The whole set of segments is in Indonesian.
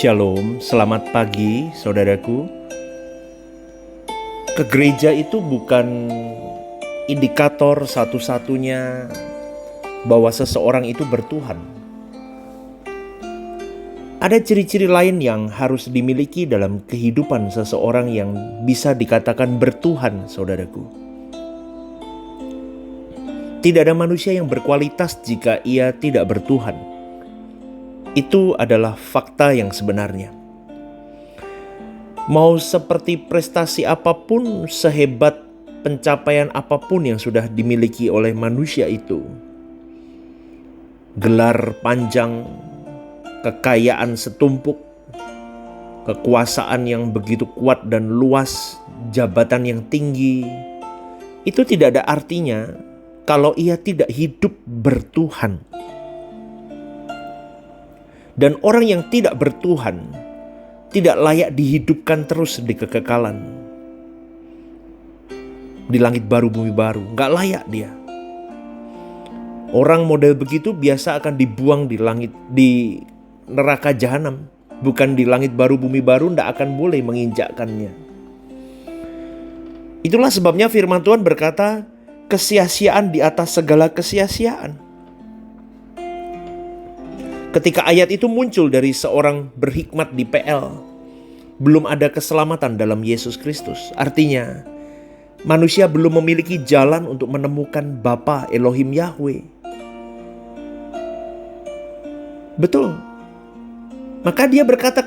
Shalom, selamat pagi saudaraku. Ke gereja itu bukan indikator satu-satunya bahwa seseorang itu bertuhan. Ada ciri-ciri lain yang harus dimiliki dalam kehidupan seseorang yang bisa dikatakan bertuhan, saudaraku. Tidak ada manusia yang berkualitas jika ia tidak bertuhan. Itu adalah fakta yang sebenarnya. Mau seperti prestasi apapun, sehebat pencapaian apapun yang sudah dimiliki oleh manusia itu, gelar panjang, kekayaan setumpuk, kekuasaan yang begitu kuat dan luas, jabatan yang tinggi, itu tidak ada artinya kalau ia tidak hidup bertuhan. Dan orang yang tidak bertuhan tidak layak dihidupkan terus di kekekalan, di langit baru bumi baru. Gak layak dia. Orang model begitu biasa akan dibuang di neraka jahanam, bukan di langit baru bumi baru. Gak akan boleh menginjakkannya. Itulah sebabnya firman Tuhan berkata, kesia-siaan di atas segala kesia-siaan. Ketika ayat itu muncul dari seorang berhikmat di PL, belum ada keselamatan dalam Yesus Kristus. Artinya, manusia belum memiliki jalan untuk menemukan Bapa Elohim Yahweh. Betul. Maka dia berkata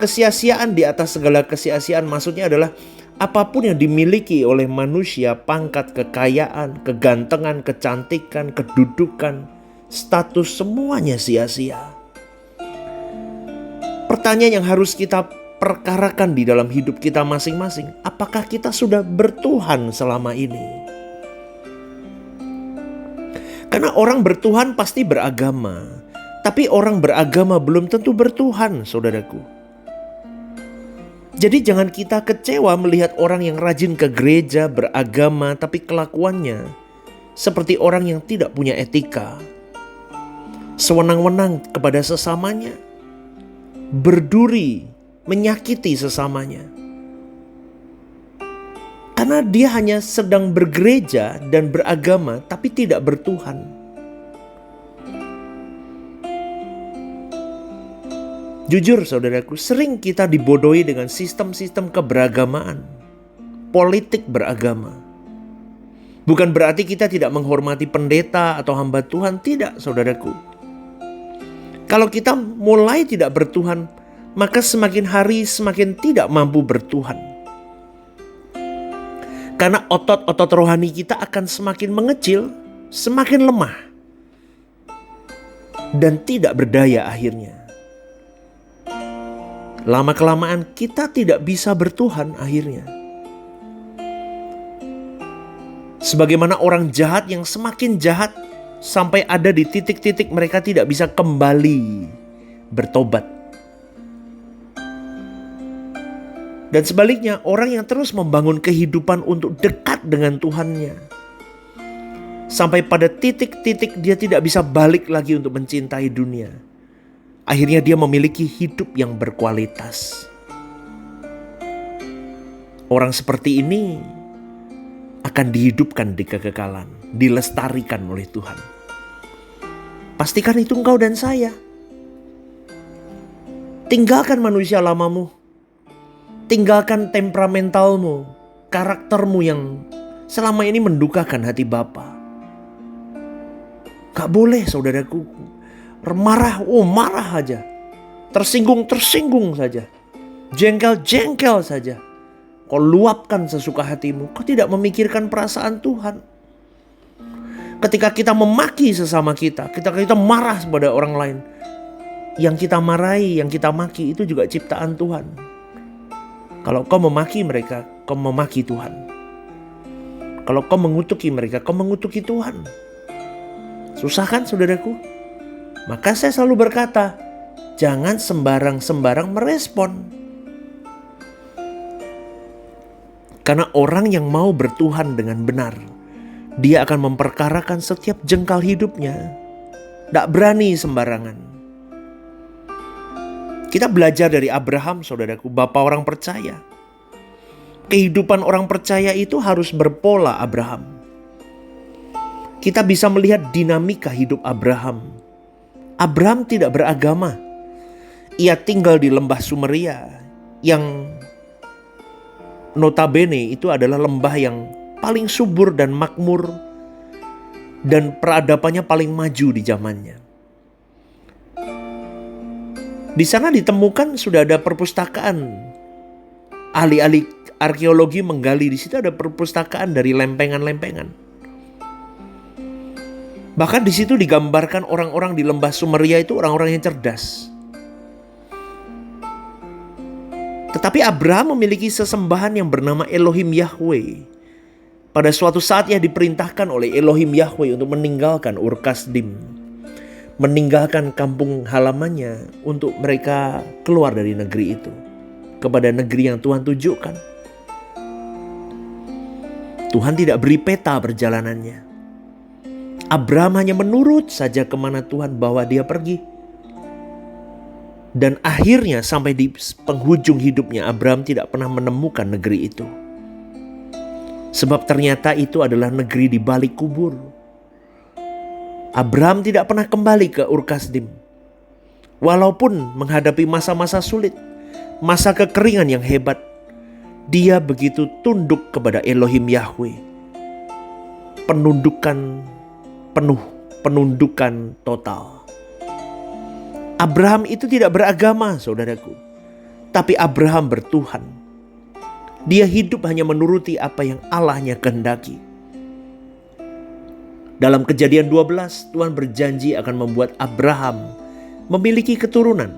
kesia-siaan di atas segala kesia-siaan. Maksudnya adalah apapun yang dimiliki oleh manusia, pangkat, kekayaan, kegantengan, kecantikan, kedudukan, status, semuanya sia-sia. Pertanyaan yang harus kita perkarakan di dalam hidup kita masing-masing, apakah kita sudah bertuhan selama ini? Karena orang bertuhan pasti beragama, tapi orang beragama belum tentu bertuhan, saudaraku. Jadi jangan kita kecewa melihat orang yang rajin ke gereja, beragama, tapi kelakuannya seperti orang yang tidak punya etika, sewenang-wenang kepada sesamanya, berduri, menyakiti sesamanya. Karena dia hanya sedang bergereja dan beragama, tapi tidak bertuhan. Jujur saudaraku, sering kita dibodohi dengan sistem-sistem keberagamaan, politik beragama. Bukan berarti kita tidak menghormati pendeta atau hamba Tuhan, tidak saudaraku. Kalau kita mulai tidak bertuhan, maka semakin hari semakin tidak mampu bertuhan. Karena otot-otot rohani kita akan semakin mengecil, semakin lemah, dan tidak berdaya akhirnya. Lama-kelamaan kita tidak bisa bertuhan akhirnya. Sebagaimana orang jahat yang semakin jahat, sampai ada di titik-titik mereka tidak bisa kembali bertobat. Dan sebaliknya, orang yang terus membangun kehidupan untuk dekat dengan Tuhannya, sampai pada titik-titik dia tidak bisa balik lagi untuk mencintai dunia. Akhirnya dia memiliki hidup yang berkualitas. Orang seperti ini akan dihidupkan di kekekalan, dilestarikan oleh Tuhan. Pastikan itu engkau dan saya. Tinggalkan manusia lamamu. Tinggalkan temperamentalmu, karaktermu yang selama ini mendukakan hati Bapa. Gak boleh saudaraku marah, marah aja. Tersinggung saja. Jengkel saja. Kau luapkan sesuka hatimu. Kau tidak memikirkan perasaan Tuhan. Ketika kita memaki sesama kita, ketika kita marah kepada orang lain, yang kita marahi, yang kita maki itu juga ciptaan Tuhan. Kalau kau memaki mereka, kau memaki Tuhan. Kalau kau mengutuki mereka, kau mengutuki Tuhan. Susah kan saudaraku? Maka saya selalu berkata, jangan sembarang merespon. Karena orang yang mau bertuhan dengan benar, dia akan memperkarakan setiap jengkal hidupnya. Tidak berani sembarangan. Kita belajar dari Abraham, saudaraku, bapa orang percaya. Kehidupan orang percaya itu harus berpola Abraham. Kita bisa melihat dinamika hidup Abraham. Abraham tidak beragama. Ia tinggal di lembah Sumeria yang notabene itu adalah lembah yang paling subur dan makmur dan peradabannya paling maju di zamannya. Di sana ditemukan sudah ada perpustakaan. Ahli-ahli arkeologi menggali, di situ ada perpustakaan dari lempengan-lempengan. Bahkan di situ digambarkan orang-orang di lembah Sumeria itu orang-orang yang cerdas. Tetapi Abraham memiliki sesembahan yang bernama Elohim Yahweh. Pada suatu saat ia diperintahkan oleh Elohim Yahweh untuk meninggalkan Ur Kasdim, meninggalkan kampung halamannya untuk mereka keluar dari negeri itu kepada negeri yang Tuhan tunjukkan. Tuhan tidak beri peta perjalanannya. Abraham hanya menurut saja kemana Tuhan bawa dia pergi. Dan akhirnya sampai di penghujung hidupnya Abraham tidak pernah menemukan negeri itu. Sebab ternyata itu adalah negeri di balik kubur. Abraham tidak pernah kembali ke Ur Kasdim. Walaupun menghadapi masa-masa sulit, masa kekeringan yang hebat, dia begitu tunduk kepada Elohim Yahweh. Penundukan total. Abraham itu tidak beragama, saudaraku. Tapi Abraham bertuhan. Dia hidup hanya menuruti apa yang Allahnya kehendaki. Dalam Kejadian 12, Tuhan berjanji akan membuat Abraham memiliki keturunan.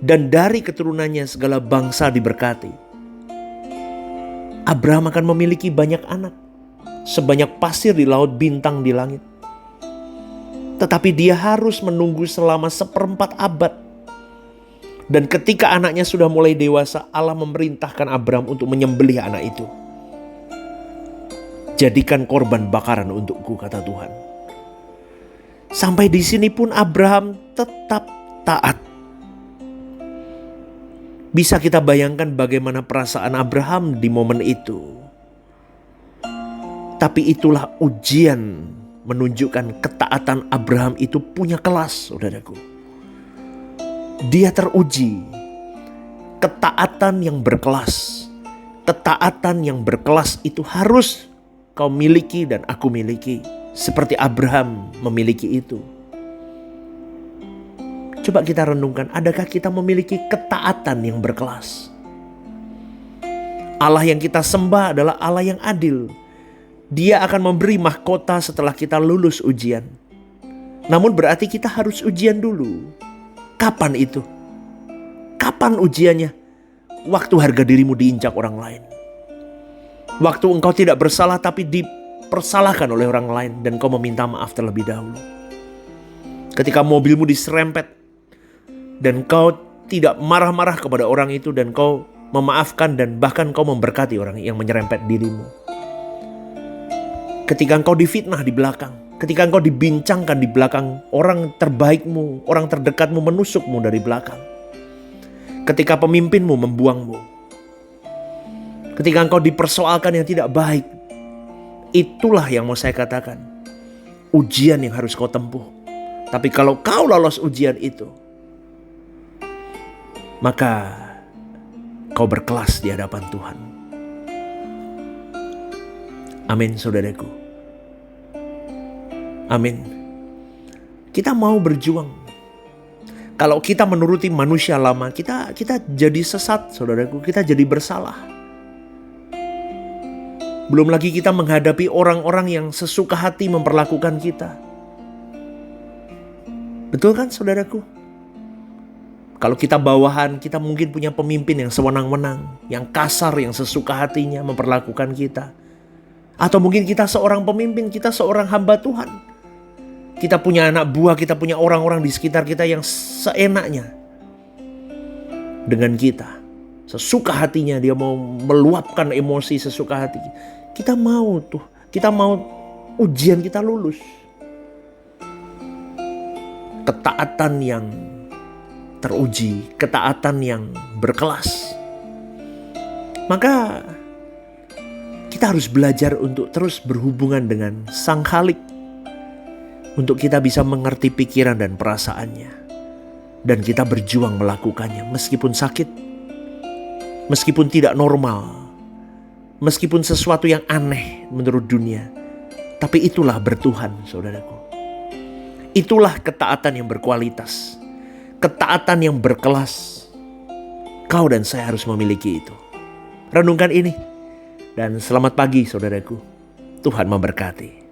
Dan dari keturunannya segala bangsa diberkati. Abraham akan memiliki banyak anak. Sebanyak pasir di laut, bintang di langit. Tetapi dia harus menunggu selama 1/4 abad. Dan ketika anaknya sudah mulai dewasa, Allah memerintahkan Abraham untuk menyembelih anak itu. Jadikan korban bakaran untukku, kata Tuhan. Sampai di sini pun Abraham tetap taat. Bisa kita bayangkan bagaimana perasaan Abraham di momen itu. Tapi itulah ujian menunjukkan ketaatan Abraham itu punya kelas, saudaraku. Dia teruji. Ketaatan yang berkelas. Ketaatan yang berkelas itu harus kau miliki dan aku miliki. Seperti Abraham memiliki itu. Coba kita renungkan, adakah kita memiliki ketaatan yang berkelas? Allah yang kita sembah adalah Allah yang adil. Dia akan memberi mahkota setelah kita lulus ujian. Namun berarti kita harus ujian dulu. Kapan itu? Kapan ujiannya? Waktu harga dirimu diinjak orang lain. Waktu engkau tidak bersalah tapi dipersalahkan oleh orang lain dan kau meminta maaf terlebih dahulu. Ketika mobilmu diserempet dan kau tidak marah-marah kepada orang itu dan kau memaafkan dan bahkan kau memberkati orang yang menyerempet dirimu. Ketika engkau difitnah di belakang, ketika engkau dibincangkan di belakang, orang terbaikmu, orang terdekatmu menusukmu dari belakang. Ketika pemimpinmu membuangmu. Ketika engkau dipersoalkan yang tidak baik. Itulah yang mau saya katakan. Ujian yang harus kau tempuh. Tapi kalau kau lolos ujian itu, maka kau berkelas di hadapan Tuhan. Amin, saudaraku. Amin. Kita mau berjuang. Kalau kita menuruti manusia lama, kita jadi sesat, saudaraku. Kita jadi bersalah. Belum lagi kita menghadapi orang-orang yang sesuka hati memperlakukan kita. Betul kan, saudaraku? Kalau kita bawahan, kita mungkin punya pemimpin yang sewenang-wenang, yang kasar, yang sesuka hatinya memperlakukan kita. Atau mungkin kita seorang pemimpin, kita seorang hamba Tuhan. Kita punya anak buah, kita punya orang-orang di sekitar kita yang seenaknya dengan kita. Sesuka hatinya, dia mau meluapkan emosi sesuka hati. Kita mau ujian kita lulus. Ketaatan yang teruji, ketaatan yang berkelas. Maka kita harus belajar untuk terus berhubungan dengan Sang Khalik, untuk kita bisa mengerti pikiran dan perasaannya, dan kita berjuang melakukannya meskipun sakit, meskipun tidak normal, meskipun sesuatu yang aneh menurut dunia. Tapi itulah bertuhan, saudaraku. Itulah ketaatan yang berkualitas, ketaatan yang berkelas. Kau dan saya harus memiliki itu. Renungkan ini. Dan selamat pagi, saudaraku. Tuhan memberkati.